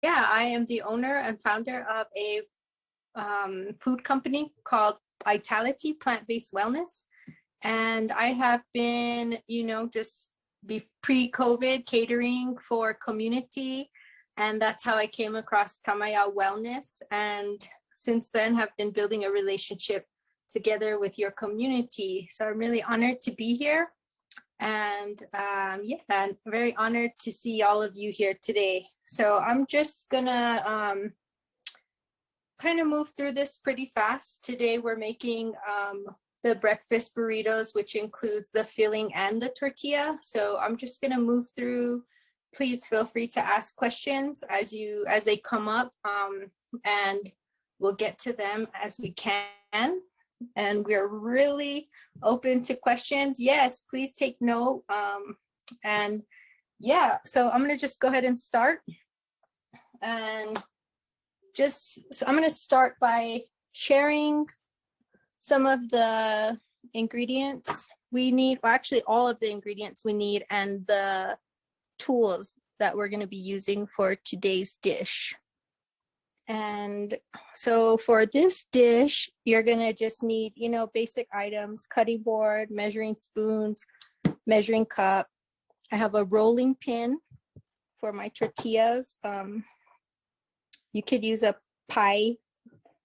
I am the owner and founder of a food company called Itality, plant-based wellness. And I have been, just pre-COVID catering for community. And that's how I came across Tamaya Wellness. And since then have been building a relationship together with your community. So I'm really honored to be here. And I'm very honored to see all of you here today. So I'm just gonna kind of move through this pretty fast. Today we're making the breakfast burritos, which includes the filling and the tortilla. So I'm just gonna move through. Please feel free to ask questions as they come up, and we'll get to them as we can. And we're really open to questions. Yes, please take note. And yeah, so I'm gonna just go ahead and start. And so I'm gonna start by sharing some of the ingredients we need, or actually all of the ingredients we need, and the tools that we're gonna be using for today's dish. And so for this dish, you're gonna just need, basic items: cutting board, measuring spoons, measuring cup. I have a rolling pin for my tortillas. You could use a pie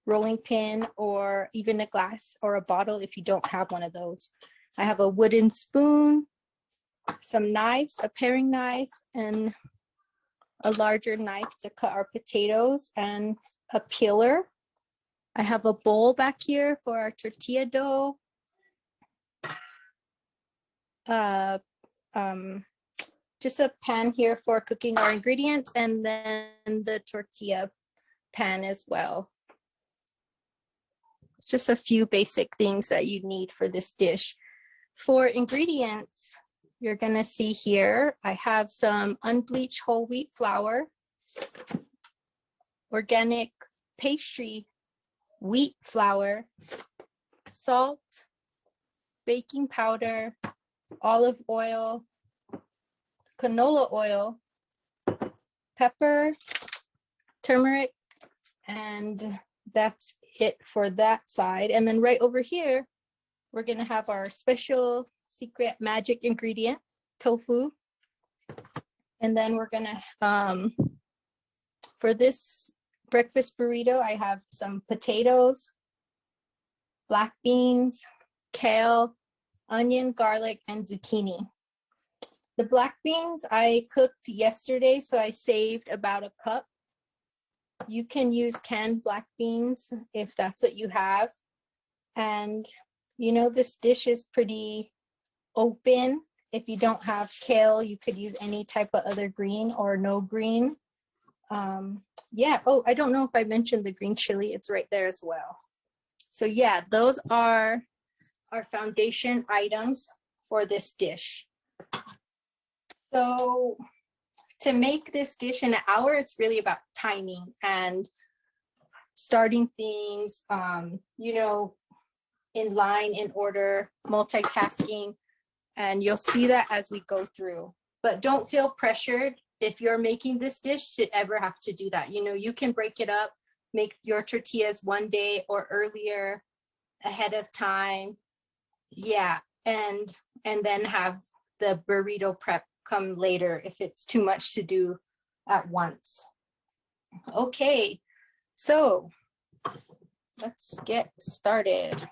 rolling pin, or even a glass or a bottle if you don't have one of those. I have a wooden spoon, some knives, a paring knife, and a larger knife to cut our potatoes, and a peeler. I have a bowl back here for our tortilla dough. Just a pan here for cooking our ingredients, and then the tortilla pan as well. It's just a few basic things that you need for this dish. For ingredients, you're gonna see here, I have some unbleached whole wheat flour, organic pastry wheat flour, salt, baking powder, olive oil, canola oil, pepper, turmeric, and that's it for that side. And then right over here, we're gonna have our special secret magic ingredient, tofu. And then we're gonna, for this breakfast burrito, I have some potatoes, black beans, kale, onion, garlic, and zucchini. The black beans I cooked yesterday, so I saved about a cup. You can use canned black beans if that's what you have. And this dish is pretty open. If you don't have kale, you could use any type of other green or no green. Oh, I don't know if I mentioned the green chili. It's right there as well. So yeah, those are our foundation items for this dish. So to make this dish in an hour, it's really about timing and starting things, in line, in order, multitasking, and you'll see that as we go through. But don't feel pressured if you're making this dish to ever have to do that. You can break it up, make your tortillas one day or earlier, ahead of time. Yeah, and then have the burrito prep come later if it's too much to do at once. Okay, so let's get started.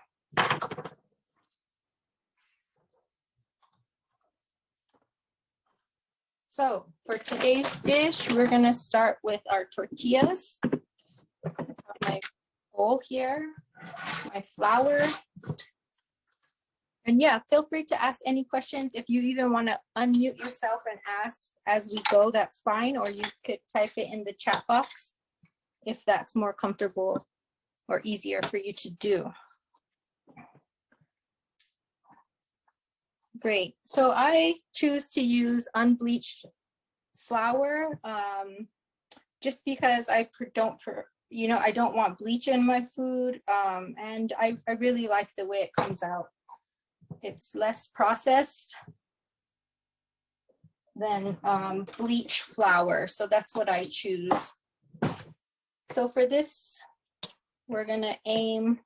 So for today's dish, we're gonna start with our tortillas. My bowl here, my flour. And yeah, feel free to ask any questions. If you even want to unmute yourself and ask as we go, that's fine. Or you could type it in the chat box if that's more comfortable or easier for you to do. Great. So I choose to use unbleached flour just because I don't want bleach in my food, and I really like the way it comes out. It's less processed than bleach flour, so that's what I choose. So for this, we're gonna aim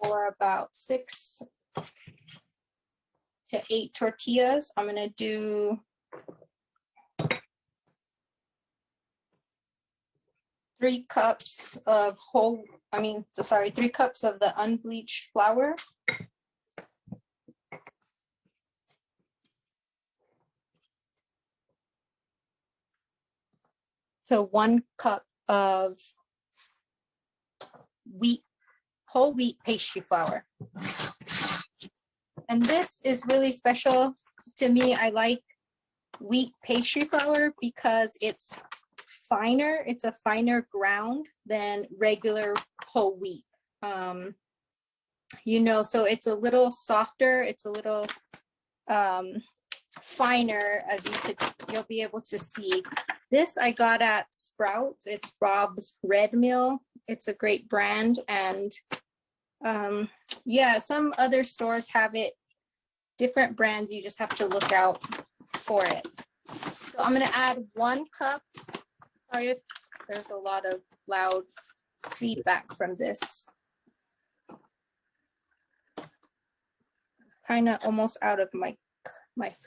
for about 6 to 8 tortillas. I'm gonna do 3 cups of 3 cups of the unbleached flour. So 1 cup of whole wheat pastry flour. And this is really special to me. I like wheat pastry flour because it's finer. It's a finer ground than regular whole wheat. You know, so it's a little softer. It's a little finer, as you'll be able to see. This I got at Sprouts. It's Rob's Red Mill. It's a great brand, and yeah, some other stores have it, different brands. You just have to look out for it. So I'm going to add 1 cup. Sorry if there's a lot of loud feedback from this. Kind of almost out of my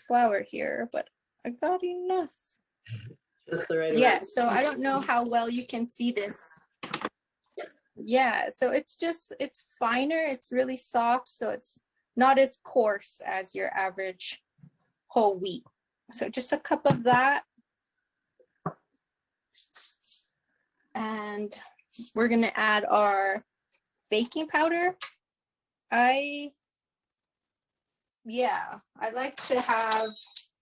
flour here, but I got enough. Just the right amount. Yeah, so I don't know how well you can see this. Yeah, so it's finer, it's really soft, so it's not as coarse as your average whole wheat. So just a cup of that. And we're gonna add our baking powder. I like to have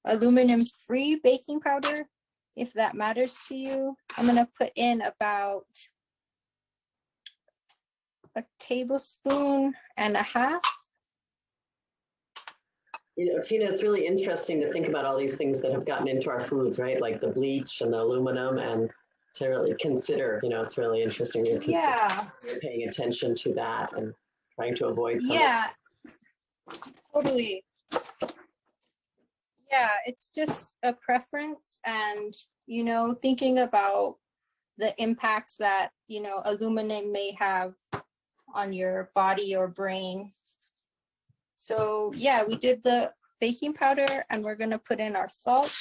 aluminum-free baking powder, if that matters to you. I'm gonna put in about 1.5 tablespoons. You know, Tina, it's really interesting to think about all these things that have gotten into our foods, right? Like the bleach and the aluminum, and to really consider, you know, it's really interesting. You're paying attention to that and trying to avoid some. Yeah, totally. Yeah, it's just a preference, and, you know, thinking about the impacts that, you know, aluminum may have on your body or brain. So yeah, we did the baking powder, and we're gonna put in our salt,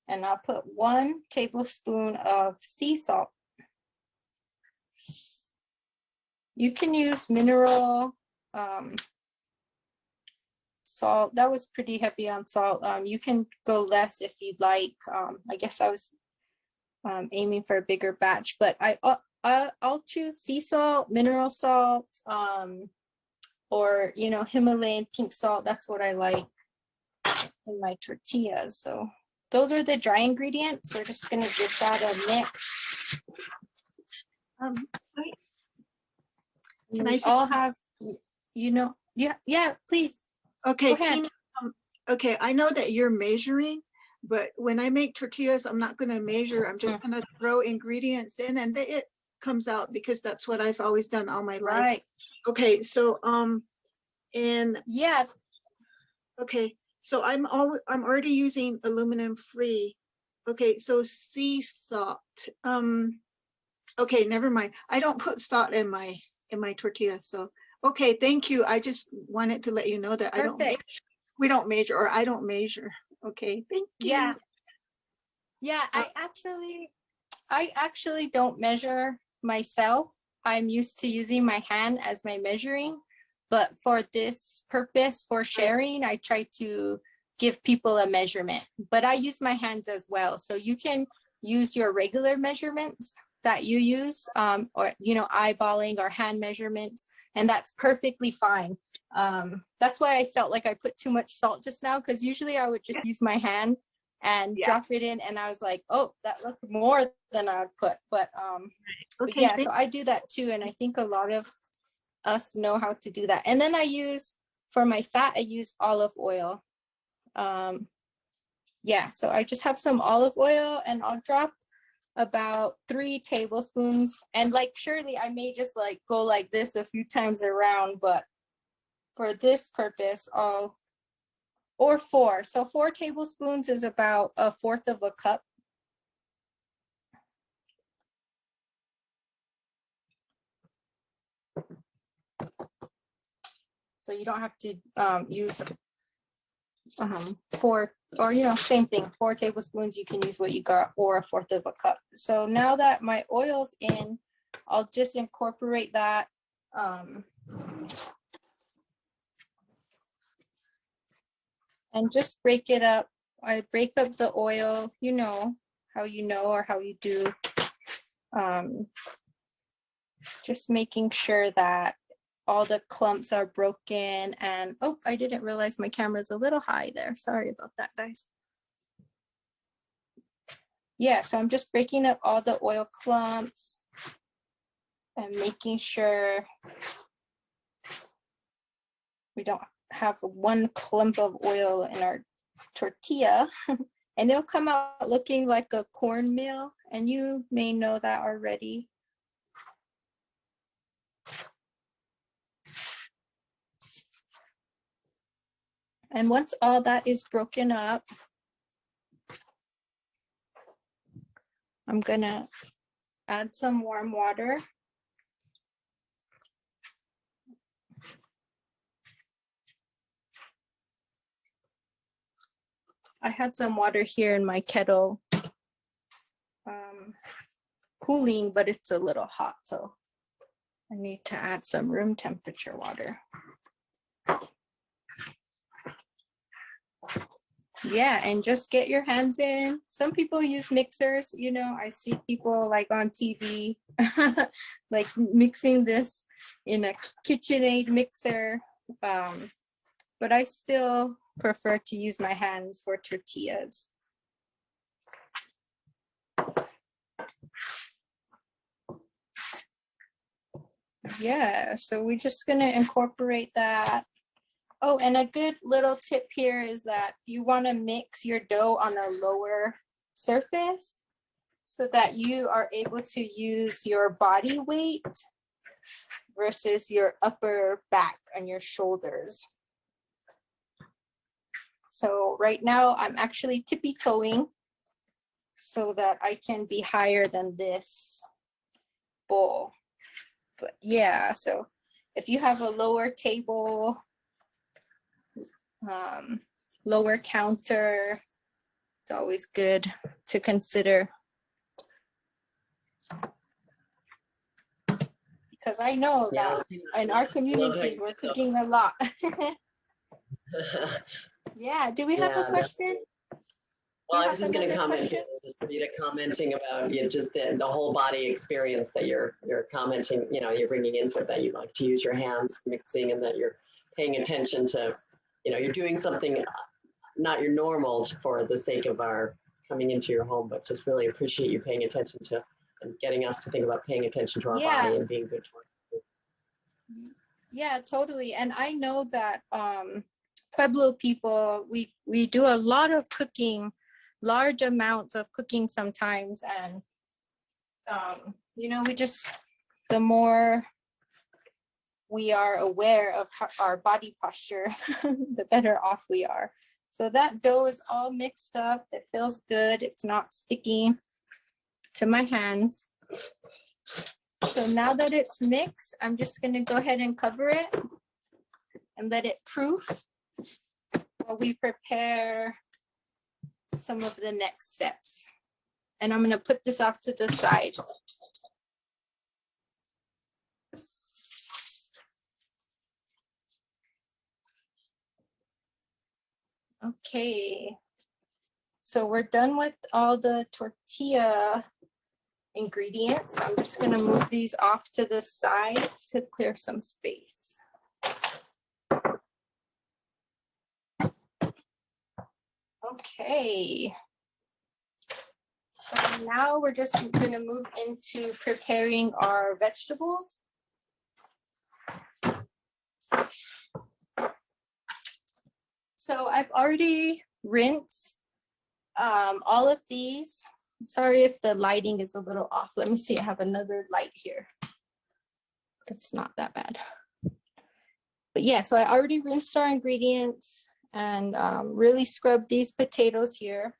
and I'll put 1 tablespoon of sea salt. You can use mineral salt. That was pretty heavy on salt. You can go less if you'd like. I guess I was aiming for a bigger batch, but I'll choose sea salt, mineral salt, or, you know, Himalayan pink salt. That's what I like in my tortillas. So those are the dry ingredients. We're just gonna give that a mix. Can I say all have, you know, yeah, please. Okay, Tina, okay, I know that you're measuring, but when I make tortillas, I'm not going to measure. I'm just going to throw ingredients in, and it comes out, because that's what I've always done all my life. Right. Okay, so and yeah. Okay, so I'm already using aluminum free. Okay, so sea salt. Okay, never mind. I don't put salt in my tortilla. So okay, thank you. I just wanted to let you know that Perfect. we don't measure, or I don't measure. Okay, thank you. Yeah, I actually don't measure myself. I'm used to using my hand as my measuring, but for this purpose, for sharing, I try to give people a measurement, but I use my hands as well. So you can use your regular measurements that you use, or, you know, eyeballing or hand measurements, and that's perfectly fine. That's why I felt like I put too much salt just now, because usually I would just use my hand and drop it in, and I was like, oh, that looked more than I would put. But okay, yeah, so I do that too, and I think a lot of us know how to do that. And then I use, for my fat, I use olive oil. Yeah, so I just have some olive oil, and I'll drop about 3 tablespoons. And like, surely I may just like go like this a few times around, but for this purpose, or 4. So 4 tablespoons is about 1/4 of a cup. So you don't have to use 4, or same thing, 4 tablespoons. You can use what you got, or 1/4 of a cup. So now that my oil's in, I'll just incorporate that. And just break it up. I break up the oil, how or how you do. Just making sure that all the clumps are broken. And oh, I didn't realize my camera's a little high there. Sorry about that, guys. Yeah, so I'm just breaking up all the oil clumps and making sure we don't have one clump of oil in our tortilla. And it'll come out looking like a cornmeal, and you may know that already. And once all that is broken up, I'm gonna add some warm water. I had some water here in my kettle cooling, but it's a little hot, so I need to add some room temperature water. Yeah, and just get your hands in. Some people use mixers, I see people like on TV, like mixing this in a KitchenAid mixer. But I still prefer to use my hands for tortillas. Yeah, so we're just gonna incorporate that. Oh, and a good little tip here is that you want to mix your dough on a lower surface so that you are able to use your body weight versus your upper back and your shoulders. So right now I'm actually tippy-toeing so that I can be higher than this bowl. But yeah, so if you have a lower table, lower counter, it's always good to consider. Because I know that in our communities, we're cooking a lot. Yeah, do we have a question? Well, I was just going to comment, just Burrito commenting about just the whole body experience that you're commenting, you're bringing into it, that you like to use your hands for mixing, and that you're paying attention to, you're doing something not your normal for the sake of our coming into your home, but just really appreciate you paying attention to and getting us to think about paying attention to our body and being good to our food. Yeah, totally. And I know that Pueblo people, we do a lot of cooking, large amounts of cooking sometimes, and we just, the more we are aware of our body posture, the better off we are. So that dough is all mixed up. It feels good. It's not sticky to my hands. So now that it's mixed, I'm just going to go ahead and cover it and let it proof while we prepare some of the next steps. And I'm going to put this off to the side. Okay, so we're done with all the tortilla ingredients. I'm just going to move these off to the side to clear some space. Okay, so now we're just going to move into preparing our vegetables. So I've already rinsed all of these. Sorry if the lighting is a little off. Let me see, I have another light here. It's not that bad. But yeah, so I already rinsed our ingredients and really scrubbed these potatoes here.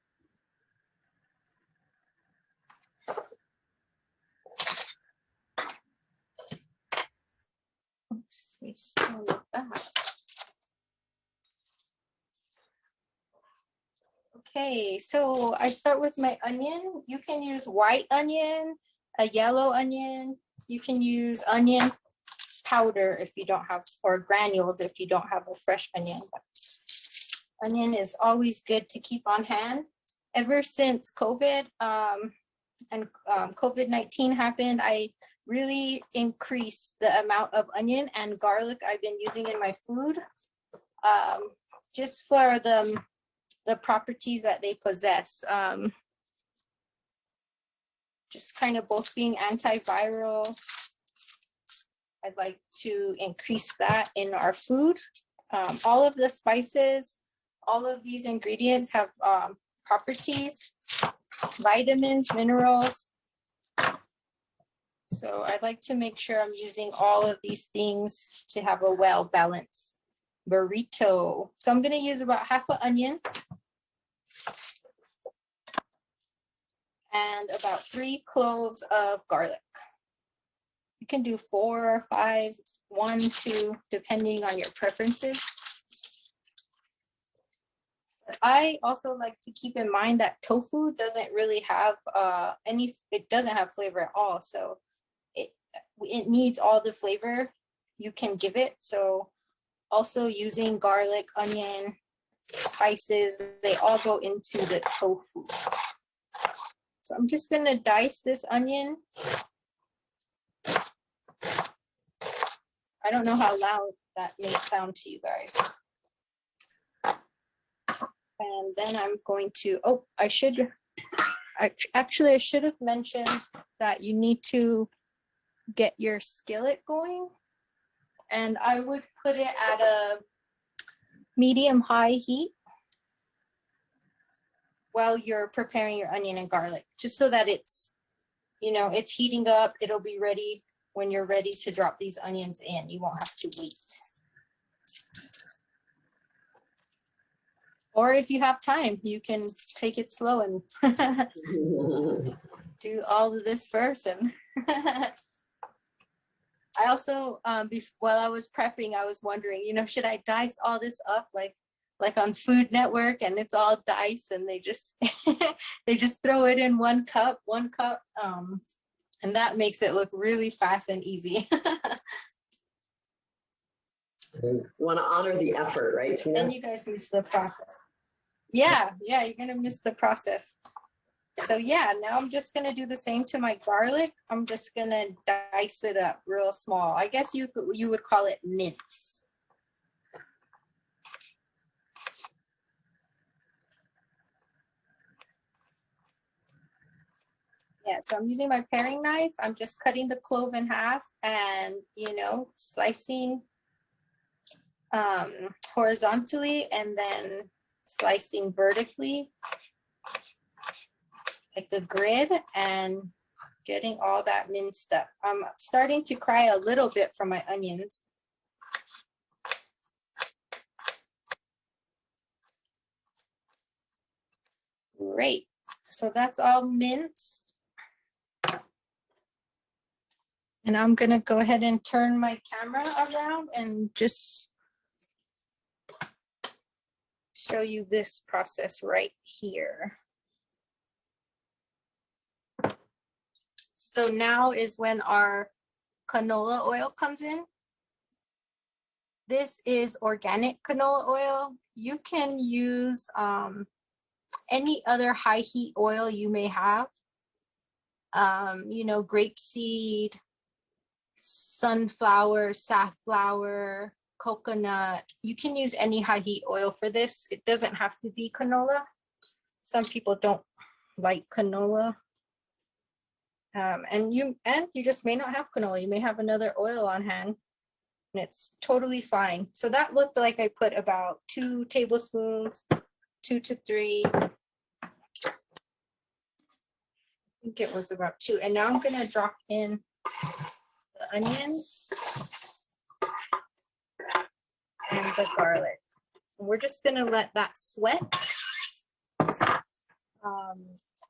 Oops, we still need that. Okay, so I start with my onion. You can use white onion, a yellow onion. You can use onion powder if you don't have, or granules if you don't have a fresh onion. Onion is always good to keep on hand. Ever since COVID and COVID-19 happened, I really increased the amount of onion and garlic I've been using in my food, just for the properties that they possess. Just kind of both being antiviral. I'd like to increase that in our food. All of the spices, all of these ingredients have properties, vitamins, minerals. So I'd like to make sure I'm using all of these things to have a well-balanced burrito. So I'm going to use about half an onion and about 3 cloves of garlic. You can do 4 or 5, 1, 2, depending on your preferences. But I also like to keep in mind that tofu doesn't really have it doesn't have flavor at all. So it needs all the flavor you can give it. So also using garlic, onion, spices, they all go into the tofu. So I'm just gonna dice this onion. I don't know how loud that may sound to you guys. And then I'm going to, I should have mentioned that you need to get your skillet going. And I would put it at a medium-high heat while you're preparing your onion and garlic, just so that it's, it's heating up. It'll be ready when you're ready to drop these onions in. You won't have to wait. Or if you have time, you can take it slow and do all of this first. And I also, while I was prepping, I was wondering, should I dice all this up like on Food Network, and it's all diced and they just they just throw it in one cup, and that makes it look really fast and easy. You want to honor the effort, right, Tina? Then you guys miss the process. Yeah, you're gonna miss the process. So yeah, now I'm just gonna do the same to my garlic. I'm just gonna dice it up real small. I guess you would call it mince. Yeah, so I'm using my paring knife. I'm just cutting the clove in half and, slicing horizontally and then slicing vertically like a grid and getting all that minced up. I'm starting to cry a little bit from my onions. Great. So that's all minced. And I'm going to go ahead and turn my camera around and just show you this process right here. So now is when our canola oil comes in. This is organic canola oil. You can use any other high heat oil you may have. Grapeseed, sunflower, safflower, coconut. You can use any high heat oil for this. It doesn't have to be canola. Some people don't like canola. And you just may not have canola. You may have another oil on hand, and it's totally fine. So that looked like I put about 2 tablespoons, 2 to 3. I think it was about 2. And now I'm gonna drop in the onions and the garlic. We're just gonna let that sweat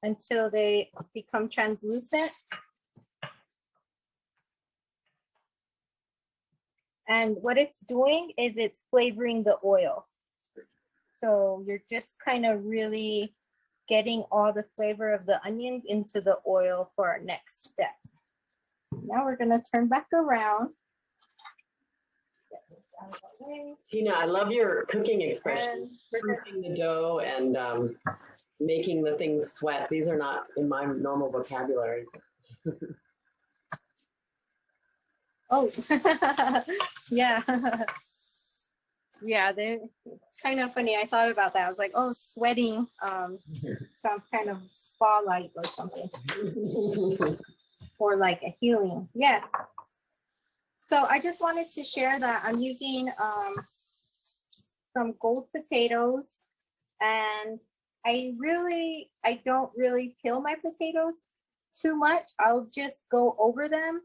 until they become translucent. And what it's doing is it's flavoring the oil. So you're just kind of really getting all the flavor of the onions into the oil for our next step. Now we're gonna turn back around. Get this out of the way. Tina, I love your cooking expression. Proofing the dough and making the things sweat. These are not in my normal vocabulary. Oh, yeah. Yeah, it's kind of funny. I thought about that. I was like, oh, sweating sounds kind of spa-like or something. Or like a healing. Yeah. So I just wanted to share that I'm using some gold potatoes, and I don't really peel my potatoes too much. I'll just go over them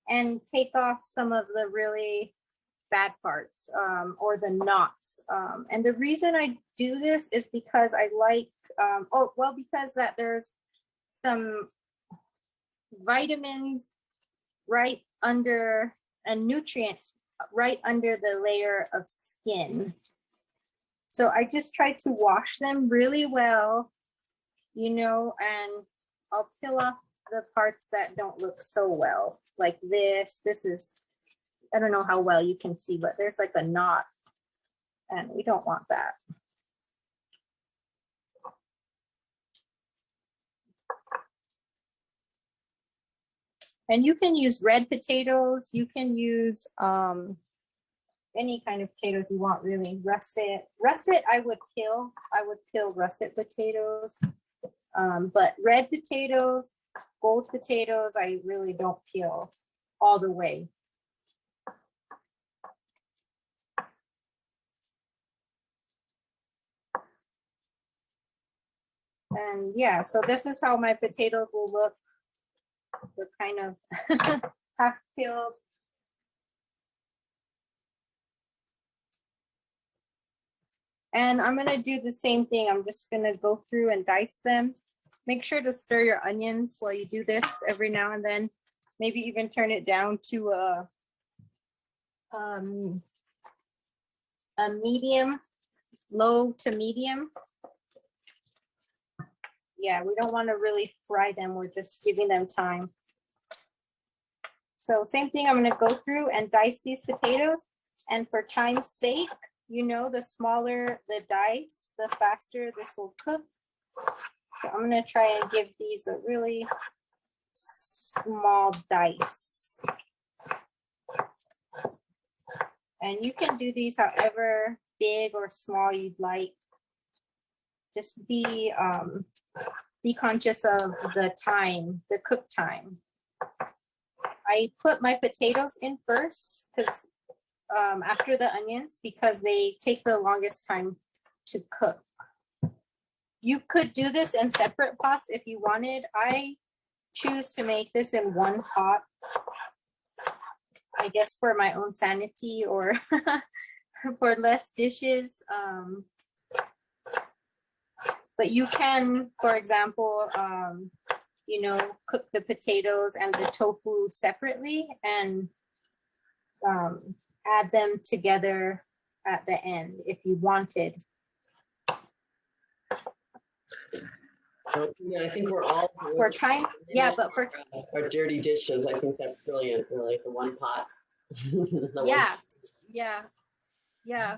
and take off some of the really bad parts or the knots. And the reason I do this is because I like, because that there's some vitamins right under and nutrients right under the layer of skin. So I just try to wash them really well, you know, and I'll peel off the parts that don't look so well, like this. This is, I don't know how well you can see, but there's like a knot, and we don't want that. And you can use red potatoes. You can use any kind of potatoes you want, really. Russet, I would peel russet potatoes. But red potatoes, gold potatoes, I really don't peel all the way. And yeah, so this is how my potatoes will look. They're kind of half peeled. And I'm gonna do the same thing. I'm just gonna go through and dice them. Make sure to stir your onions while you do this every now and then. Maybe even turn it down to a medium, low to medium. Yeah, we don't want to really fry them. We're just giving them time. So same thing, I'm going to go through and dice these potatoes. And for time's sake, you know, the smaller the dice, the faster this will cook. So I'm going to try and give these a really small dice. And you can do these however big or small you'd like. Just be conscious of the time, the cook time. I put my potatoes in first because after the onions, because they take the longest time to cook. You could do this in separate pots if you wanted. I choose to make this in one pot, I guess for my own sanity or for less dishes. But you can, for example, you know, cook the potatoes and the tofu separately and add them together at the end if you wanted. Yeah, I think we're all for time. Yeah, but for our dirty dishes, I think that's brilliant. Really, the one pot. Yeah.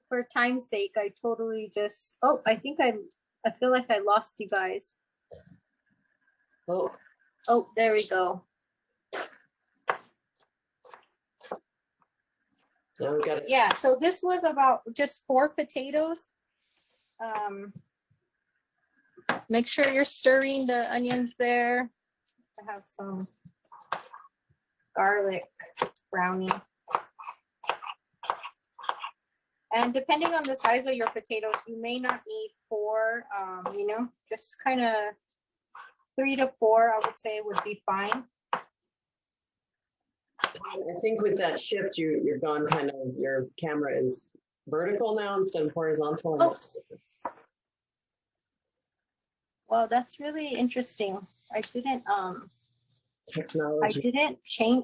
For time's sake, I totally just. Oh, I feel like I lost you guys. Oh, there we go. Now we got it. Yeah, so this was about just 4 potatoes. Make sure you're stirring the onions there. I have some garlic brownies. And depending on the size of your potatoes, you may not need 4, you know, just kind of 3 to 4, I would say would be fine. I think with that shift, you're gone kind of, your camera is vertical now instead of horizontal. Oh. Well, that's really interesting. I didn't technology.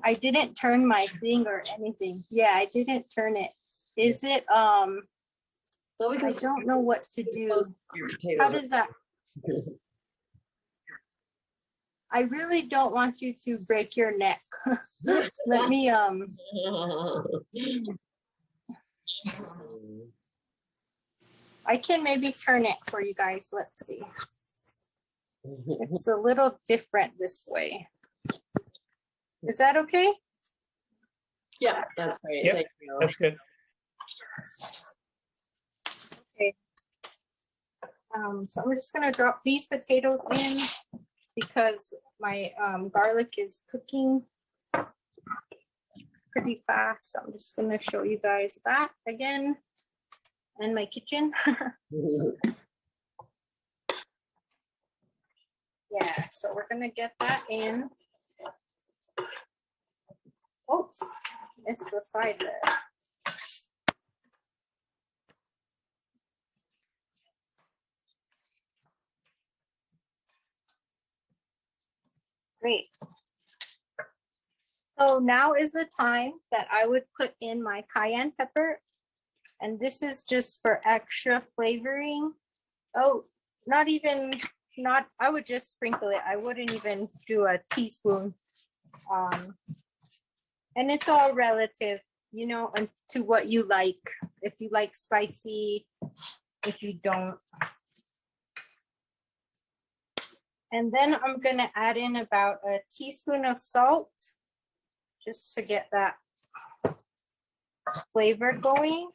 I didn't turn my thing or anything. Yeah, I didn't turn it. Is it So we can I don't know what to do. your potatoes. How does that? I really don't want you to break your neck. Let me I can maybe turn it for you guys. Let's see. It's a little different this way. Is that okay? Yeah, that's great. Yep, Thank you. That's good. Okay. So I'm just gonna drop these potatoes in because my garlic is cooking pretty fast. So I'm just gonna show you guys that again in my kitchen. Yeah, so we're gonna get that in. Oops, it's the side there. Great. So now is the time that I would put in my cayenne pepper. And this is just for extra flavoring. Oh, I would just sprinkle it. I wouldn't even do a teaspoon. And it's all relative, you know, and to what you like. If you like spicy, if you don't. And then I'm gonna add in about a teaspoon of salt, just to get that flavor going.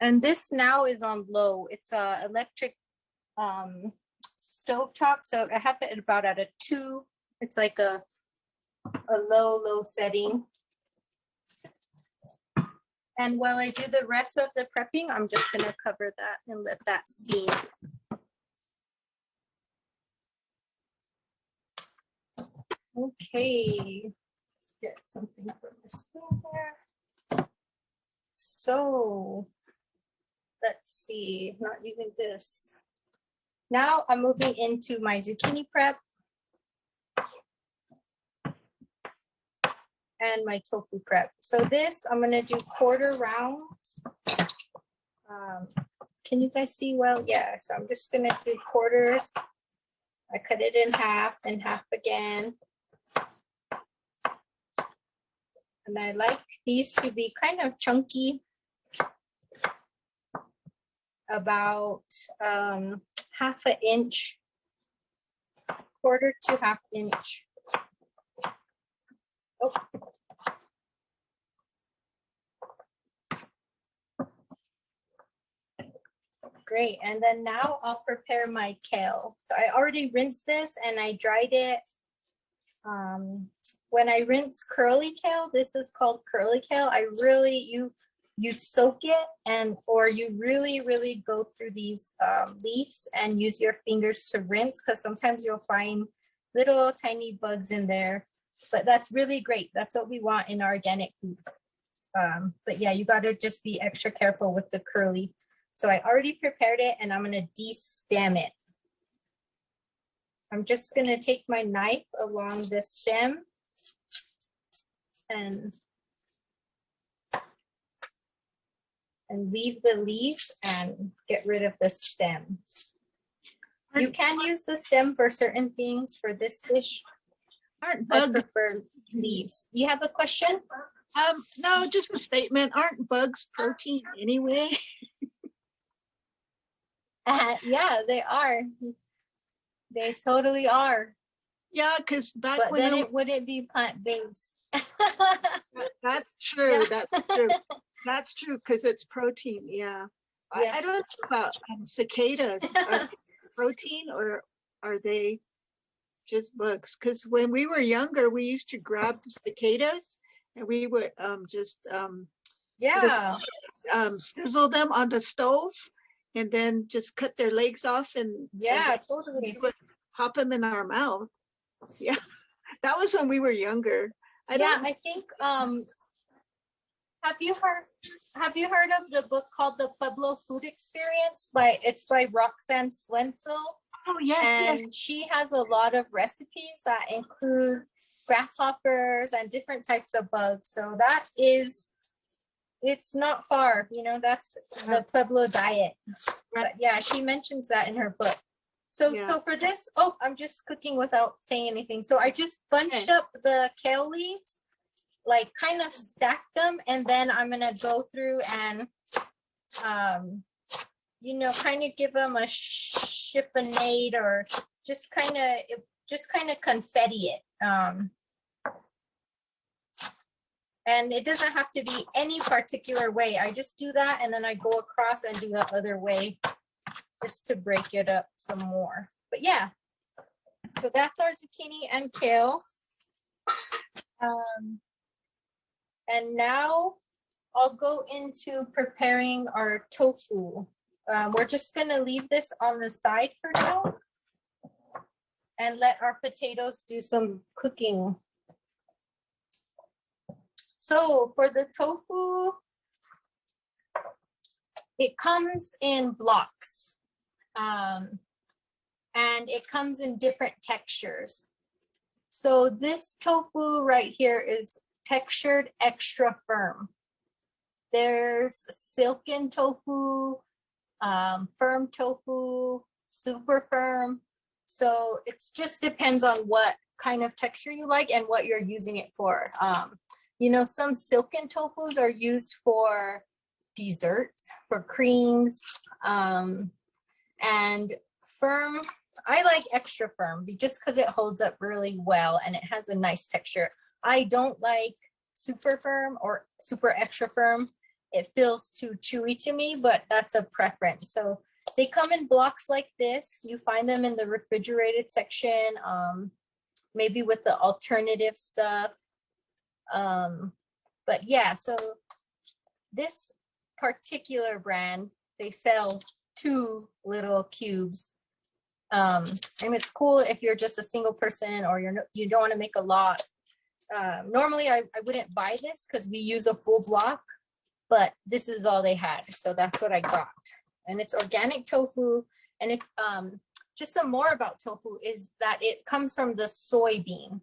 And this now is on low. It's a electric stovetop, so I have it about at a 2. It's like a low setting. And while I do the rest of the prepping, I'm just gonna cover that and let that steam. Okay, let's get something from this thing here. So let's see, not using this. Now I'm moving into my zucchini prep and my tofu prep. So this, I'm gonna do quarter rounds. Can you guys see well? Yeah, so I'm just gonna do quarters. I cut it in half and half again. And I like these to be kind of chunky, about half an inch, quarter to half inch. Oh. Great, and then now I'll prepare my kale. So I already rinsed this and I dried it. When I rinse curly kale, this is called curly kale. You soak it or you really go through these leaves and use your fingers to rinse, because sometimes you'll find little tiny bugs in there. But that's really great. That's what we want in organic food. But yeah, you gotta just be extra careful with the curly. So I already prepared it and I'm gonna de-stem it. I'm just gonna take my knife along the stem and leave the leaves and get rid of the stem. You can use the stem for certain things. For this dish, I prefer leaves. You have a question? No, just a statement. Aren't bugs protein anyway? Yeah, they are. They totally are. Yeah, because back but when then it wouldn't be plant-based. That's true. Yeah. That's true. That's true because it's protein. Yeah. Yeah. I don't know about cicadas. Are they protein or are they just bugs? Because when we were younger, we used to grab cicadas and we would sizzle them on the stove and then just cut their legs off and Totally. we would pop them in our mouth. Yeah, that was when we were younger. I think have you heard of the book called The Pueblo Food Experience? It's by Roxanne Swenzel. Oh yes, and yes. She has a lot of recipes that include grasshoppers and different types of bugs. So that is it's not far, you know, that's the Pueblo diet. But yeah, she mentions that in her book. So so for this, oh, I'm just cooking without saying anything. So I just bunched up the kale leaves, like kind of stacked them, and then I'm gonna go through and you know, kind of give them a chiffonade, or just kind of confetti it. And it doesn't have to be any particular way. I just do that, and then I go across and do the other way just to break it up some more. But yeah, so that's our zucchini and kale. And now I'll go into preparing our tofu. We're just gonna leave this on the side for now and let our potatoes do some cooking. So for the tofu, it comes in blocks, and it comes in different textures. So this tofu right here is textured extra firm. There's silken tofu, firm tofu, super firm. So it just depends on what kind of texture you like and what you're using it for. You know, some silken tofus are used for desserts, for creams, and firm, I like extra firm just because it holds up really well and it has a nice texture. I don't like super firm or super extra firm. It feels too chewy to me, but that's a preference. So they come in blocks like this. You find them in the refrigerated section, maybe with the alternative stuff. But yeah, so this particular brand, they sell 2 little cubes. And it's cool if you're just a single person or you don't want to make a lot. Normally I wouldn't buy this because we use a full block, but this is all they had. So that's what I got. And it's organic tofu. And if just some more about tofu is that it comes from the soybean.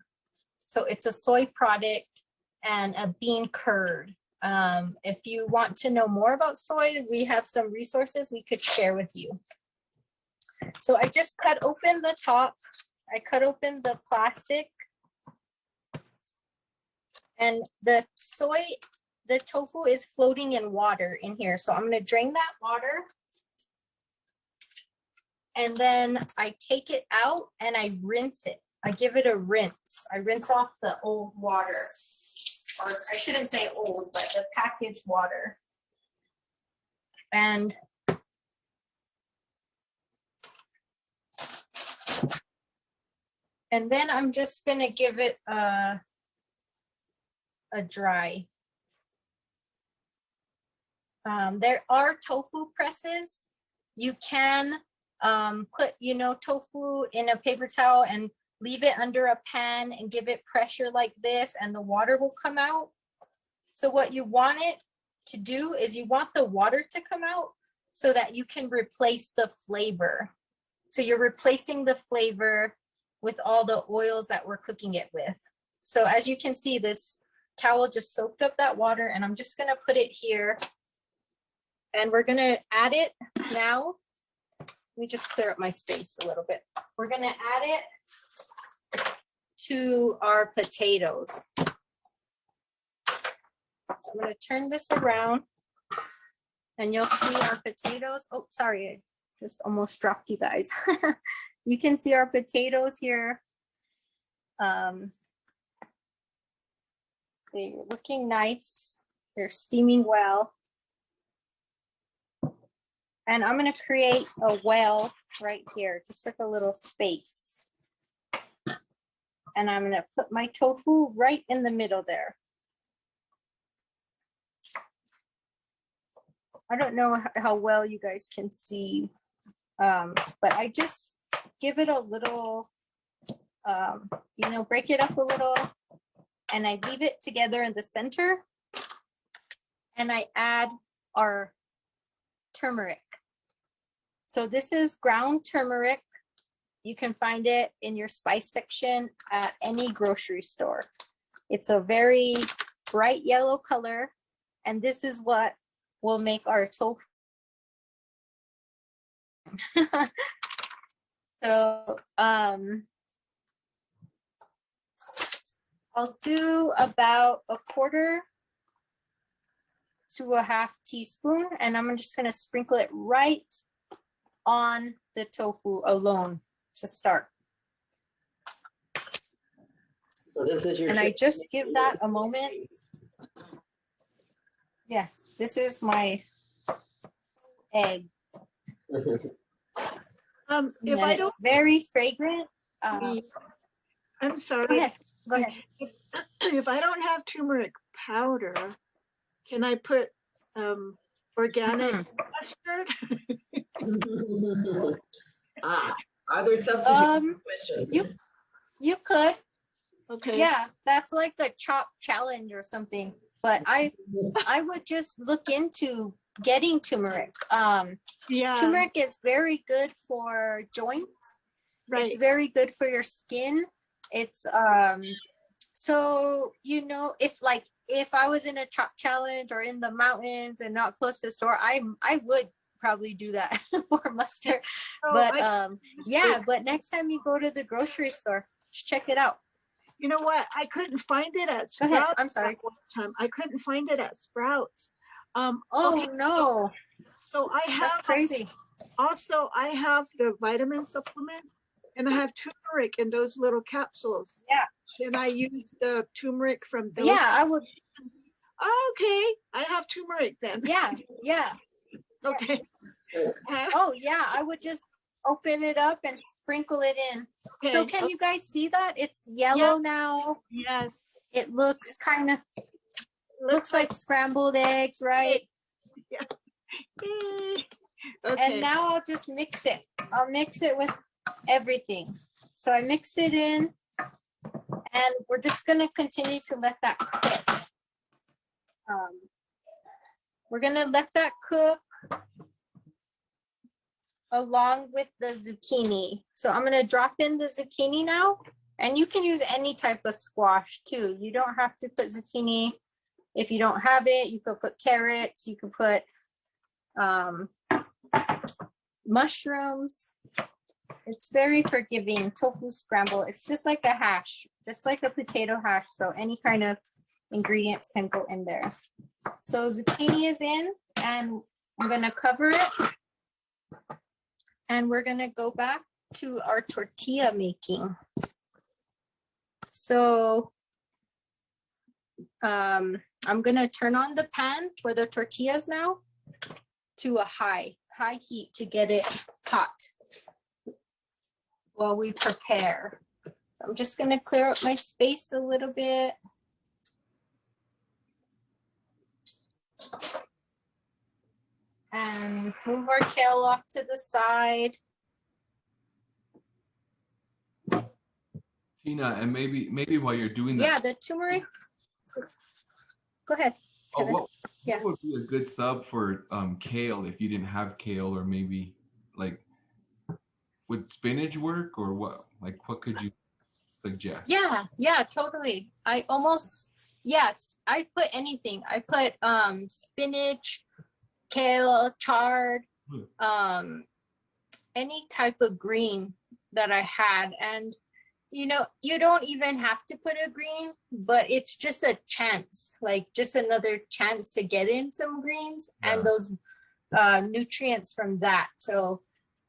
So it's a soy product and a bean curd. If you want to know more about soy, we have some resources we could share with you. So I just cut open the top. I cut open the plastic. And the tofu is floating in water in here. So I'm going to drain that water. And then I take it out and I rinse it. I give it a rinse. I rinse off the old water. Or I shouldn't say old, but the packaged water. And then I'm just gonna give it a dry. There are tofu presses. You can put, you know, tofu in a paper towel and leave it under a pan and give it pressure like this, and the water will come out. So what you want it to do is you want the water to come out so that you can replace the flavor. So you're replacing the flavor with all the oils that we're cooking it with. So as you can see, this towel just soaked up that water, and I'm just gonna put it here. And we're gonna add it now. Let me just clear up my space a little bit. We're gonna add it to our potatoes. So I'm going to turn this around and you'll see our potatoes. Oh, sorry, I just almost dropped you guys. You can see our potatoes here. They're looking nice. They're steaming well. And I'm going to create a well right here, just like a little space. And I'm going to put my tofu right in the middle there. I don't know how well you guys can see, but I just give it a little, you know, break it up a little, and I leave it together in the center. And I add our turmeric. So this is ground turmeric. You can find it in your spice section at any grocery store. It's a very bright yellow color, and this is what will make our tofu. So I'll do about 1/4 to 1/2 teaspoon, and I'm just gonna sprinkle it right on the tofu alone to start. So this is your. And I just give that a moment. Yeah, this is my egg. If I don't, it's very fragrant. I'm sorry. Go ahead. Go ahead. If I don't have turmeric powder, can I put organic mustard? Are there substitutes? You could. Okay. Yeah, that's like a chop challenge or something. But I would just look into getting turmeric. Yeah. Turmeric is very good for joints. Right. It's very good for your skin. It's so if I was in a chop challenge or in the mountains and not close to the store, I would probably do that for mustard. Oh, but yeah, but next time you go to the grocery store, just check it out. You know what? I couldn't find it at Sprouts. Go ahead. I'm sorry. One time. I couldn't find it at Sprouts. Oh okay, no. So I have That's crazy. Also, I have the vitamin supplement, and I have turmeric in those little capsules. Yeah. And I use the turmeric from those. Yeah, I would. Okay, I have turmeric then. Yeah, yeah. Okay. Oh yeah, I would just open it up and sprinkle it in. Okay. So can you guys see that? It's yellow now. Yes. It looks kind of looks like scrambled eggs, right? Yeah. Okay. And now I'll just mix it. I'll mix it with everything. So I mixed it in, and we're just gonna continue to let that cook. We're gonna let that cook along with the zucchini. So I'm gonna drop in the zucchini now, and you can use any type of squash too. You don't have to put zucchini if you don't have it. You could put carrots, you could put mushrooms. It's very forgiving. Tofu scramble. It's just like a hash, just like a potato hash. So any kind of ingredients can go in there. So zucchini is in, and I'm gonna cover it. And we're gonna go back to our tortilla making. So I'm gonna turn on the pan for the tortillas now to a high heat to get it hot while we prepare. So I'm just gonna clear up my space a little bit. And move our kale off to the side. Tina, and maybe while you're doing that. Yeah, the turmeric. Go ahead. Oh, what would be a good sub for kale if you didn't have kale, or maybe like would spinach work, or what? Like what could you suggest? Yeah, totally. I put anything. I put spinach, kale, chard, any type of green that I had. And you don't even have to put a green, but it's just a chance, like just another chance to get in some greens and those nutrients from that. So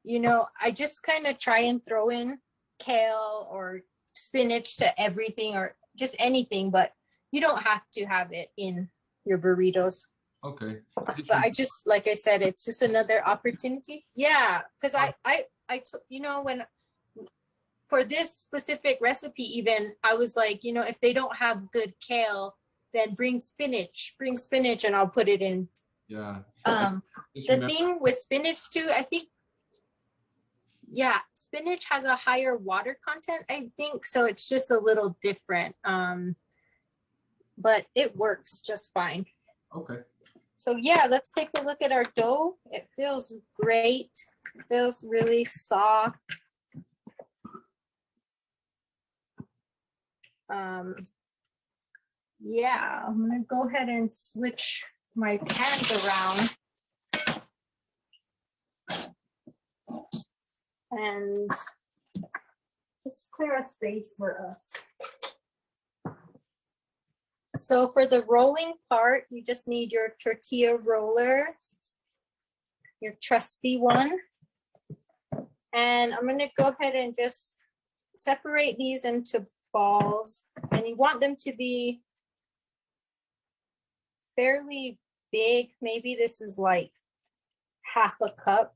I just kind of try and throw in kale or spinach to everything, or just anything, but you don't have to have it in your burritos. Okay. But I just, like I said, it's just another opportunity. Yeah, because I took, when for this specific recipe, even I was like, if they don't have good kale, then bring spinach, and I'll put it in. Yeah. The thing with spinach too, I think, spinach has a higher water content, I think, so it's just a little different. But it works just fine. Okay. So let's take a look at our dough. It feels great. It feels really soft. I'm gonna go ahead and switch my pans around. And just clear a space for us. So for the rolling part, you just need your tortilla roller, your trusty one. And I'm going to go ahead and just separate these into balls. And you want them to be fairly big. Maybe this is like half a cup,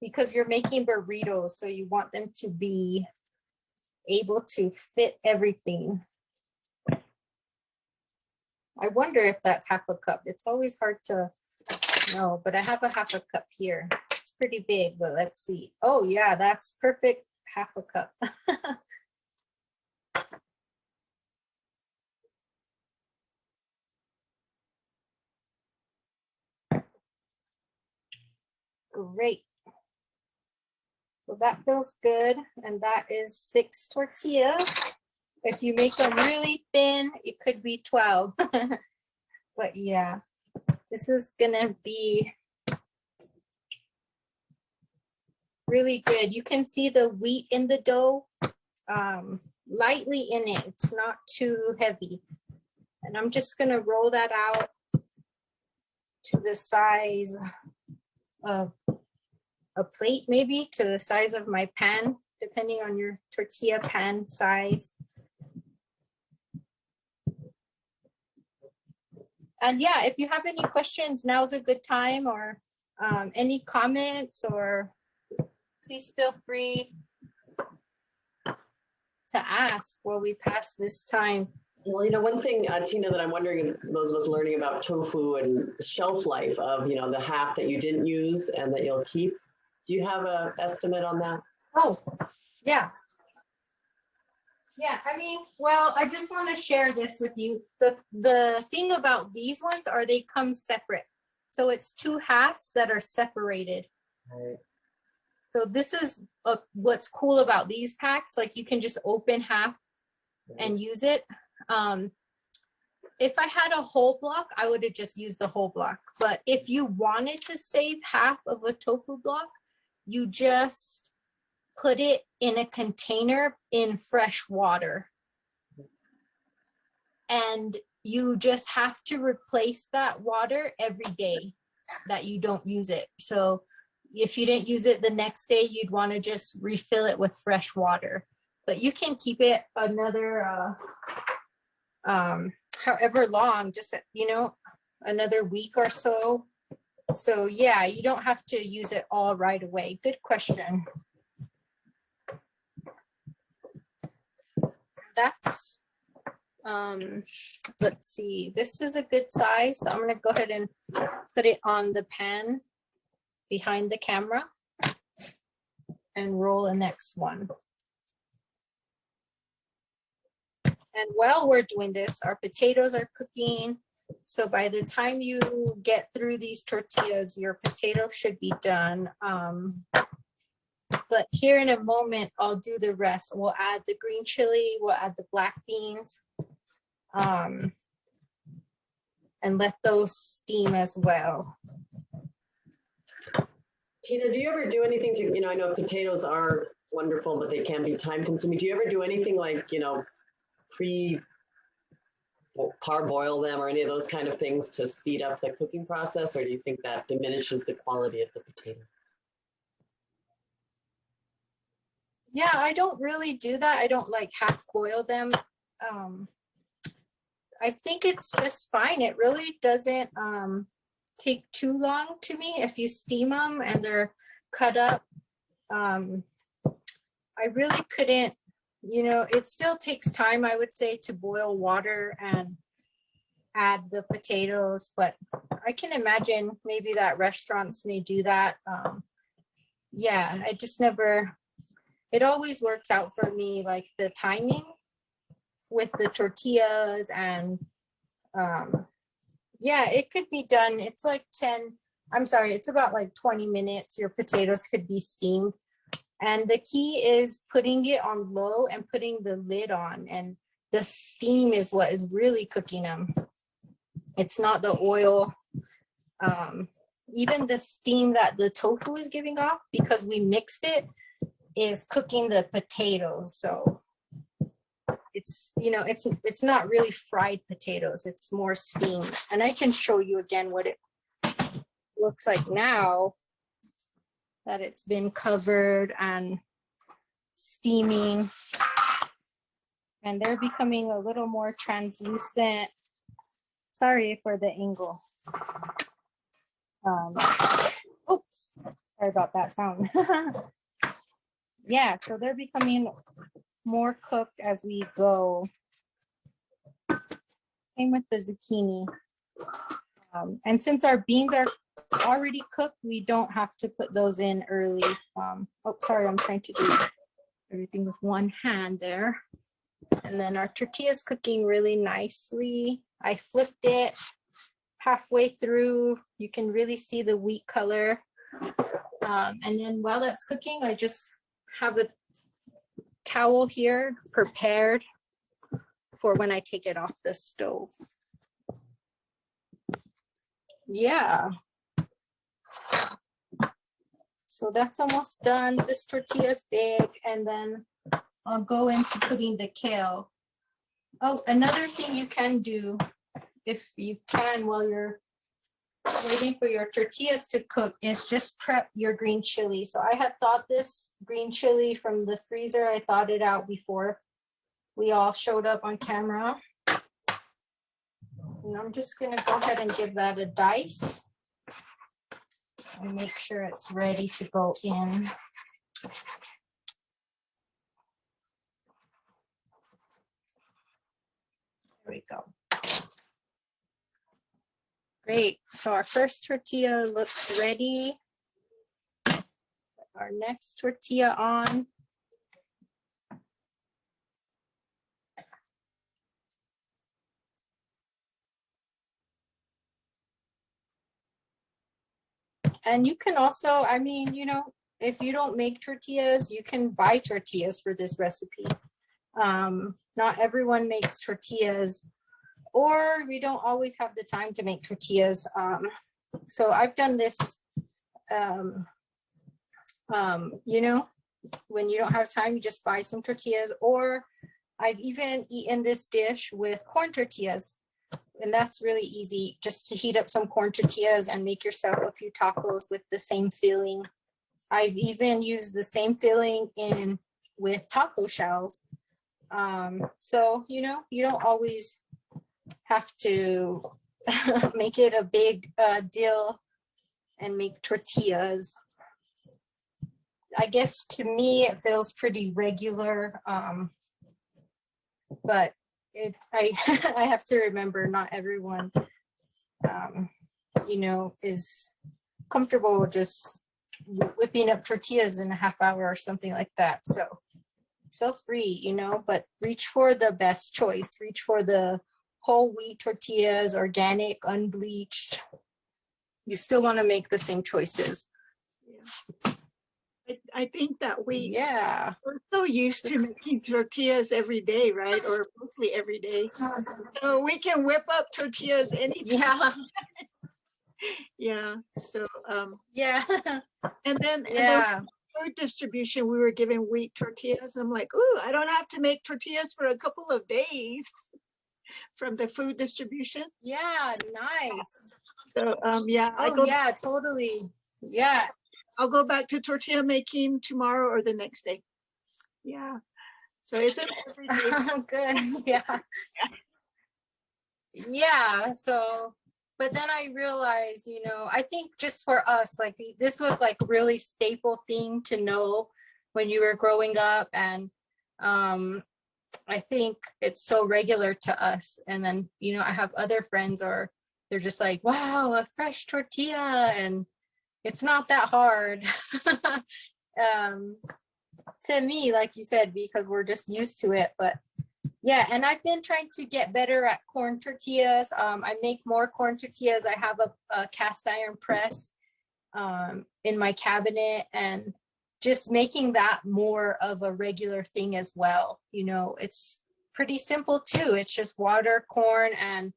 because you're making burritos, so you want them to be able to fit everything. I wonder if that's half a cup. It's always hard to know, but I have a half a cup here. It's pretty big, but let's see. Oh yeah, that's perfect, half a cup. Great. So that feels good. And that is 6 tortillas. If you make them really thin, it could be 12. But yeah, this is gonna be really good. You can see the wheat in the dough, lightly in it. It's not too heavy. And I'm just gonna roll that out to the size of a plate, maybe to the size of my pan, depending on your tortilla pan size. And yeah, if you have any questions, now's a good time, or any comments, or please feel free to ask while we pass this time. Well, you know, one thing, Tina, that I'm wondering, those of us learning about tofu and shelf life of, you know, the half that you didn't use and that you'll keep. Do you have an estimate on that? Oh, yeah. Yeah, I mean, well, I just want to share this with you. The thing about these ones are they come separate. So it's 2 halves that are separated. Right. So this is what's cool about these packs. Like you can just open half and use it. If I had a whole block, I would have just used the whole block. But if you wanted to save half of a tofu block, you just put it in a container in fresh water. And you just have to replace that water every day that you don't use it. So if you didn't use it the next day, you'd want to just refill it with fresh water. But you can keep it another, however long, just, you know, another week or so. So yeah, you don't have to use it all right away. Good question. That's, let's see, this is a good size. So I'm going to go ahead and put it on the pan behind the camera and roll the next one. And while we're doing this, our potatoes are cooking. So by the time you get through these tortillas, your potatoes should be done. But here in a moment, I'll do the rest. We'll add the green chili, we'll add the black beans, and let those steam as well. Tina, do you ever do anything to, you know, I know potatoes are wonderful, but they can be time consuming. Do you ever do anything like, you know, parboil them or any of those kind of things to speed up the cooking process? Or do you think that diminishes the quality of the potato? Yeah, I don't really do that. I don't like half boil them. I think it's just fine. It really doesn't take too long to me if you steam them and they're cut up. I really couldn't, you know, it still takes time, I would say, to boil water and add the potatoes, but I can imagine maybe that restaurants may do that. Yeah, I just never, it always works out for me, like the timing with the tortillas and yeah, it could be done. It's like it's about like 20 minutes. Your potatoes could be steamed. And the key is putting it on low and putting the lid on, and the steam is what is really cooking them. It's not the oil. Even the steam that the tofu is giving off, because we mixed it, is cooking the potatoes. So it's, you know, it's not really fried potatoes. It's more steam. And I can show you again what it looks like now that it's been covered and steaming. And they're becoming a little more translucent. Sorry for the angle. Oops, sorry about that sound. Yeah, so they're becoming more cooked as we go. Same with the zucchini. And since our beans are already cooked, we don't have to put those in early. Oh, sorry, I'm trying to do everything with one hand there. And then our tortilla is cooking really nicely. I flipped it halfway through. You can really see the wheat color. And then while that's cooking, I just have a towel here prepared for when I take it off the stove. Yeah. So that's almost done. This tortilla is big, and then I'll go into putting the kale. Oh, another thing you can do, if you can, while you're waiting for your tortillas to cook, is just prep your green chili. So I had thought this green chili from the freezer. I thought it out before we all showed up on camera. And I'm just gonna go ahead and give that a dice and make sure it's ready to go in. There we go. Great, so our first tortilla looks ready. Put our next tortilla on. And you can also, I mean, you know, if you don't make tortillas, you can buy tortillas for this recipe. Not everyone makes tortillas, or we don't always have the time to make tortillas. So I've done this, you know, when you don't have time, you just buy some tortillas, or I've even eaten this dish with corn tortillas. And that's really easy, just to heat up some corn tortillas and make yourself a few tacos with the same filling. I've even used the same filling in with taco shells. So, you know, you don't always have to make it a big deal and make tortillas. I guess to me, it feels pretty regular, but I have to remember not everyone, you know, is comfortable just whipping up tortillas in a half hour or something like that. So feel free, you know, but reach for the best choice. Reach for the whole wheat tortillas, organic, unbleached. You still want to make the same choices. Yeah. I think that we're Yeah, so used to making tortillas every day, right? Or mostly every day. So we can whip up tortillas anytime. yeah, Yeah. So yeah, and then yeah. food distribution, we were giving wheat tortillas. I'm like, ooh, I don't have to make tortillas for a couple of days from the food distribution. Yeah, nice. So yeah, Oh yeah, totally. Yeah. I'll go back to tortilla making tomorrow or the next day. Yeah. So it's every day. Good. Yeah. Yeah. So, but then I realized, you know, I think just for us, like this was like really staple thing to know when you were growing up. And I think it's so regular to us. And then, you know, I have other friends, or they're just like, wow, a fresh tortilla. And it's not that hard. To me, like you said, because we're just used to it. But yeah, and I've been trying to get better at corn tortillas. I make more corn tortillas. I have a cast iron press in my cabinet, and just making that more of a regular thing as well. You know, it's pretty simple too. It's just water, corn, and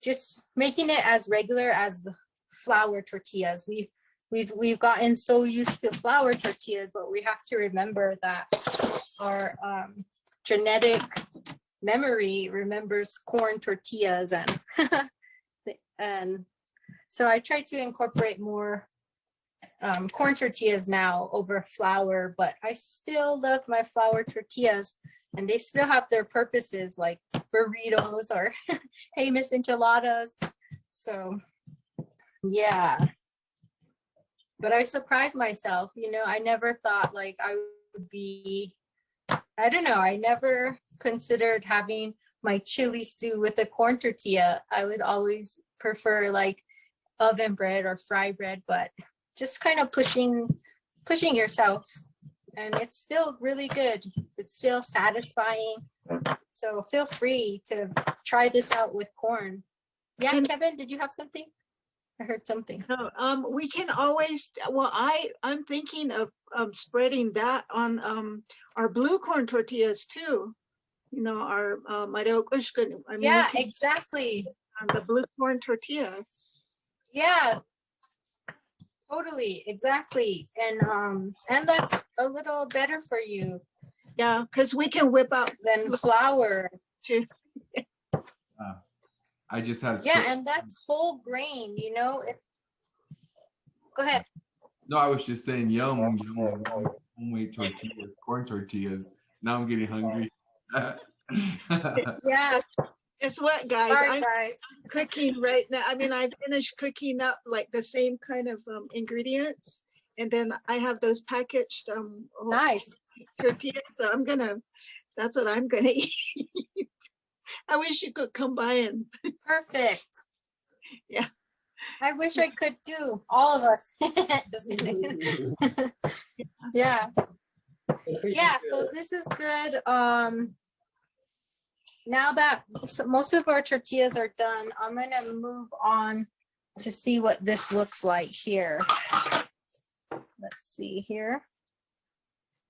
just making it as regular as the flour tortillas. We've gotten so used to flour tortillas, but we have to remember that our genetic memory remembers corn tortillas, and and so I try to incorporate more corn tortillas now over flour, but I still love my flour tortillas, and they still have their purposes, like burritos or hey miss enchiladas. So yeah, but I surprised myself, you know. I never thought like I would be, I don't know, I never considered having my chili stew with a corn tortilla. I would always prefer like oven bread or fry bread, but just kind of pushing yourself, and it's still really good. It's still satisfying. So feel free to try this out with corn. Yeah, and Kevin, did you have something? I heard something. No, we can always, well, I'm thinking of spreading that on our blue corn tortillas too. You know, our yeah, exactly. The blue corn tortillas. Yeah, totally, exactly. And that's a little better for you. Yeah, because we can whip out than flour too. I just had and that's whole grain, you know. Go ahead. No, I was just saying yum homemade tortillas, corn tortillas. Now I'm getting hungry. Yeah. Guess what, guys? Sorry, I'm cooking right now. I mean, I finished cooking up like the same kind of ingredients, and then I have those packaged nice tortillas. So that's what I'm gonna eat. I wish you could come by and. Perfect. Yeah. I wish I could do, all of us. Just kidding. Yeah. Yeah, so this is good. Now that most of our tortillas are done, I'm gonna move on to see what this looks like here. Let's see here.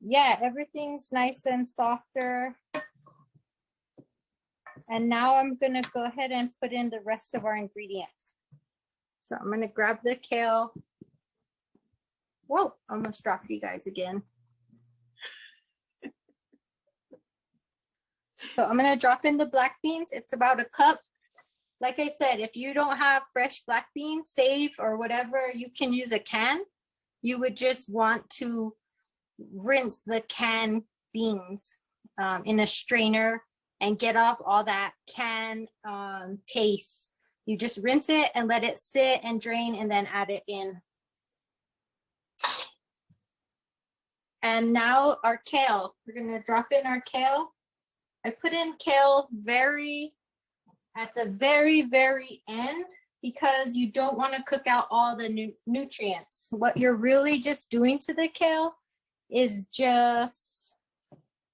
Yeah, everything's nice and softer. And now I'm gonna go ahead and put in the rest of our ingredients. So I'm gonna grab the kale. Whoa, I almost dropped you guys again. So I'm gonna drop in the black beans. It's about a cup. Like I said, if you don't have fresh black beans, save or whatever, you can use a can. You would just want to rinse the canned beans in a strainer and get off all that can taste. You just rinse it and let it sit and drain, and then add it in. And now our kale. We're gonna drop in our kale. I put in kale at the very, very end, because you don't want to cook out all the nutrients. What you're really just doing to the kale is just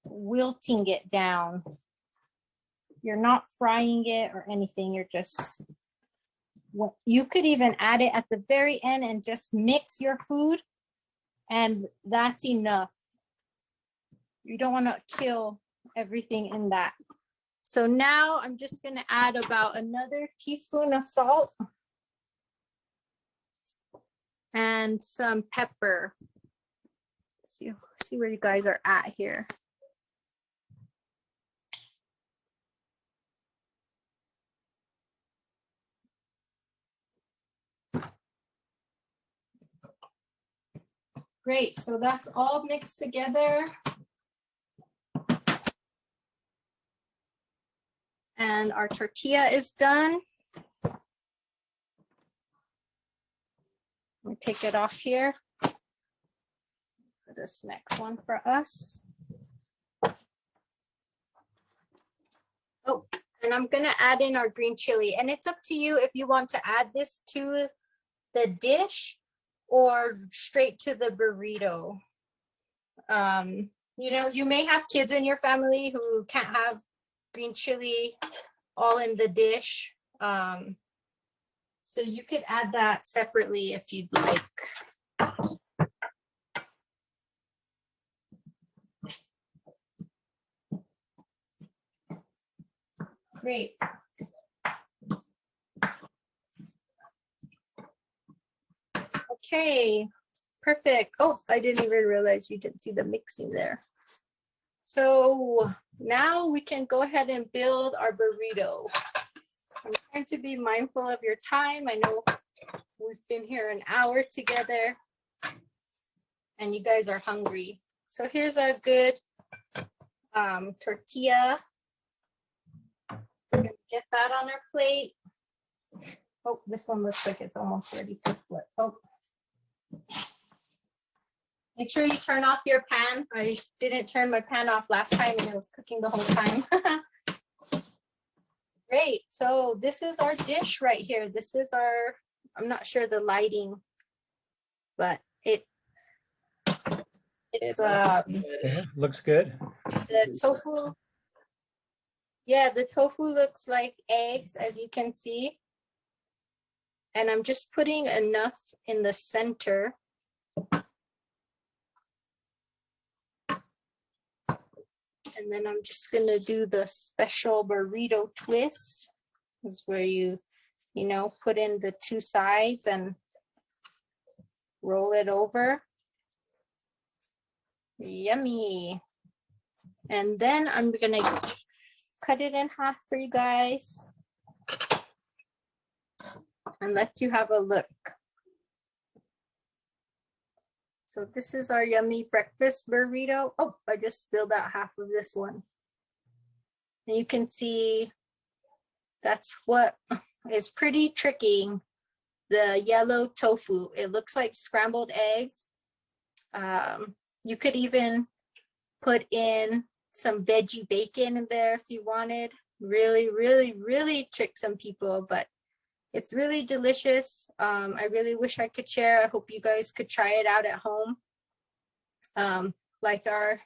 wilting it down. You're not frying it or anything. You're just, you could even add it at the very end and just mix your food, and that's enough. You don't want to kill everything in that. So now I'm just going to add about another teaspoon of salt and some pepper. See where you guys are at here. Great, so that's all mixed together. And our tortilla is done. Let me take it off here. For this next one for us. Oh, and I'm gonna add in our green chili, and it's up to you if you want to add this to the dish or straight to the burrito. You know, you may have kids in your family who can't have green chili all in the dish. So you could add that separately if you'd like. Great. Okay, perfect. Oh, I didn't even realize you didn't see the mixing there. So now we can go ahead and build our burrito. I'm trying to be mindful of your time. I know we've been here an hour together and you guys are hungry. So here's our good tortilla. We're gonna get that on our plate. Oh, this one looks like it's almost ready to flip. Oh. Make sure you turn off your pan. I didn't turn my pan off last time and it was cooking the whole time. Great, so this is our dish right here. This is our, I'm not sure the lighting, but it's looks good. The tofu. Yeah, the tofu looks like eggs, as you can see. And I'm just putting enough in the center. And then I'm just gonna do the special burrito twist. This is where you know, put in the two sides and roll it over. Yummy. And then I'm gonna cut it in half for you guys and let you have a look. So this is our yummy breakfast burrito. Oh, I just spilled out half of this one. And you can see that's what is pretty tricky. The yellow tofu. It looks like scrambled eggs. You could even put in some veggie bacon in there if you wanted. Really, really, really trick some people, but it's really delicious. I really wish I could share. I hope you guys could try it out at home. Like our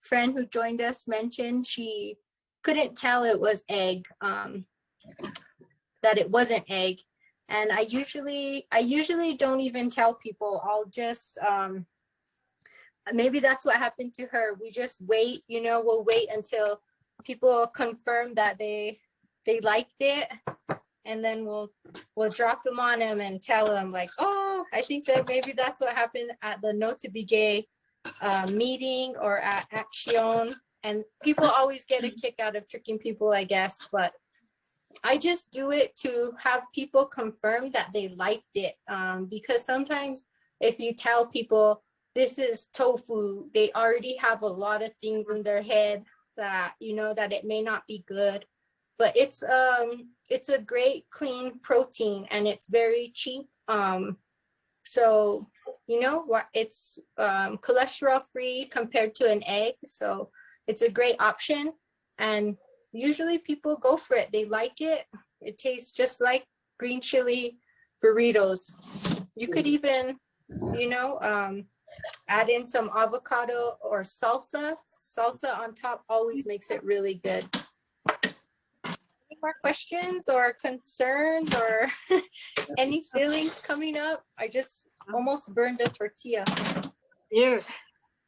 friend who joined us mentioned, she couldn't tell it was egg, that it wasn't egg. And I usually don't even tell people. I'll just, maybe that's what happened to her. We just wait, you know, we'll wait until people confirm that they liked it. And then we'll drop them on them and tell them like, oh, I think that maybe that's what happened at the No to Be Gay meeting or at Action. And people always get a kick out of tricking people, I guess. But I just do it to have people confirm that they liked it. Because sometimes if you tell people this is tofu, they already have a lot of things in their head that, you know, that it may not be good. But it's a great clean protein and it's very cheap. So, you know what, it's cholesterol free compared to an egg. So it's a great option. And usually people go for it. They like it. It tastes just like green chili burritos. You could even, you know, add in some avocado or salsa. Salsa on top always makes it really good. More questions or concerns or any feelings coming up? I just almost burned a tortilla. Here,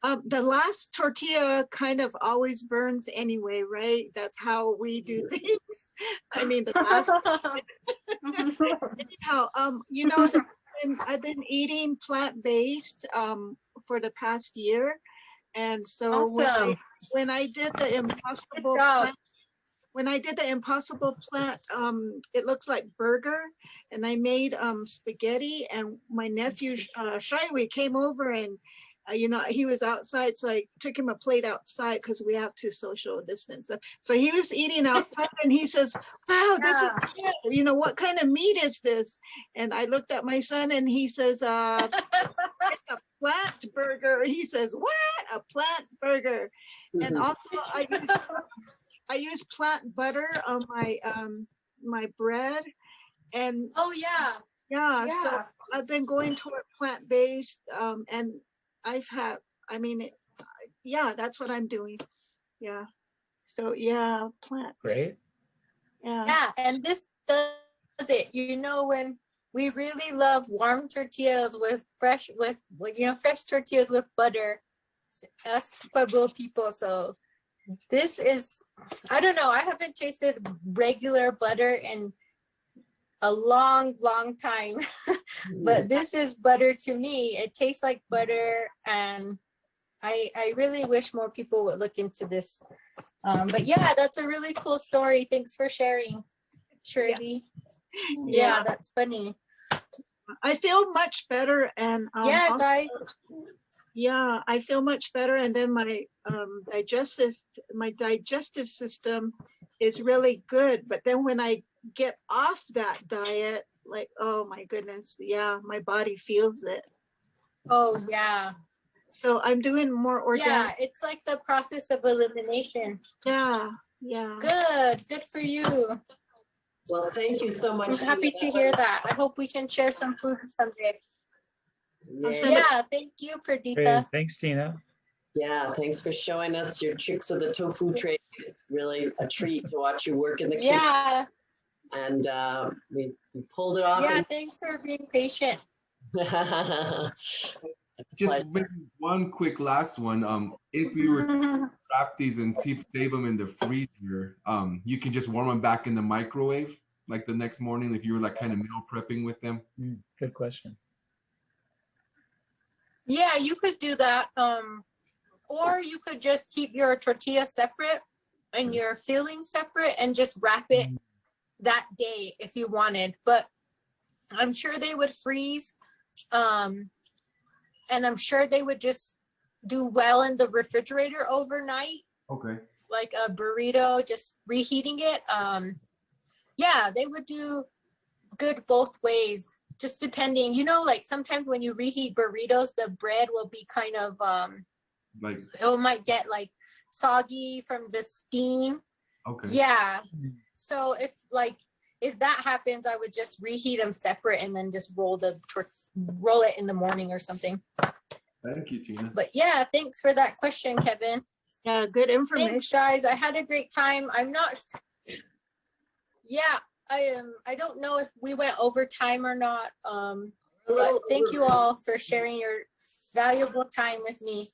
the last tortilla kind of always burns anyway, right? That's how we do things. I mean, the last. Anyhow, you know, I've been eating plant-based for the past year, and so awesome. when I did the Impossible Plant. When I did the Impossible Plant, it looks like burger, and I made spaghetti, and my nephew, Shaiwi, came over and, you know, he was outside, so I took him a plate outside because we have to social distance. So he was eating outside, and he says, wow, this is good. You know, what kind of meat is this? And I looked at my son, and he says, it's a plant burger. He says, what? A plant burger. And also I use plant butter on my my bread, and yeah. So I've been going toward plant-based, and I've had, I mean, yeah, that's what I'm doing. Yeah. So yeah, plant. Great. Yeah, and this does it. You know, when we really love warm tortillas with fresh tortillas with butter, us Pueblo people. So this is, I don't know, I haven't tasted regular butter in a long time. but this is butter to me. It tastes like butter, and I really wish more people would look into this. But yeah, that's a really cool story. Thanks for sharing, Shirley. Yeah, that's funny. I feel much better, and yeah, also, guys. yeah, I feel much better, and then my digestive system is really good. But then when I get off that diet, like, oh my goodness, yeah, my body feels it. Oh yeah. So I'm doing more organic. Yeah, it's like the process of elimination. Yeah. Good for you. Well, thank you so much. I'm happy to hear that. I hope we can share some food someday. Yeah, thank you, Perdita. Great. Thanks, Tina. Yeah, thanks for showing us your tricks of the tofu trade. It's really a treat to watch you work in the kitchen. Yeah. And we pulled it off. Yeah, thanks for being patient. Just maybe one quick last one. If you were to wrap these and save them in the freezer, you can just warm them back in the microwave like the next morning if you were like kind of meal prepping with them. Good question. Yeah, you could do that. Or you could just keep your tortilla separate and your filling separate and just wrap it that day if you wanted. But I'm sure they would freeze. And I'm sure they would just do well in the refrigerator overnight. Okay. Like a burrito, just reheating it. Yeah, they would do good both ways, just depending. You know, like sometimes when you reheat burritos, the bread will be kind of, like it might get like soggy from the steam. Okay. Yeah. So if that happens, I would just reheat them separate and then just roll it in the morning or something. Thank you, Tina. But yeah, thanks for that question, Kevin. Yeah, good information. Thanks, guys. I had a great time. I'm not. Yeah, I don't know if we went over time or not. But thank you all for sharing your valuable time with me.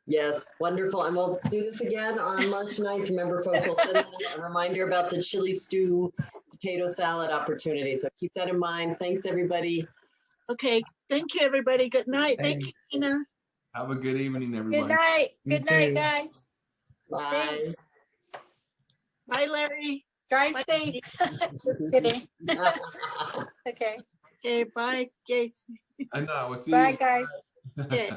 Yes, wonderful. And we'll do this again on March 9th. Remember, folks, we'll send a reminder about the chili stew potato salad opportunity. So keep that in mind. Thanks, everybody. Okay. Thank you, everybody. Good night. Thank you, Tina. Have a good evening, everybody. Good night. You Good night, too. guys. Bye. Thanks. Bye, Larry. Drive Bye. safe. Just kidding. Okay. Okay, bye, Gates. I know. We'll see Bye, you. guys. Okay.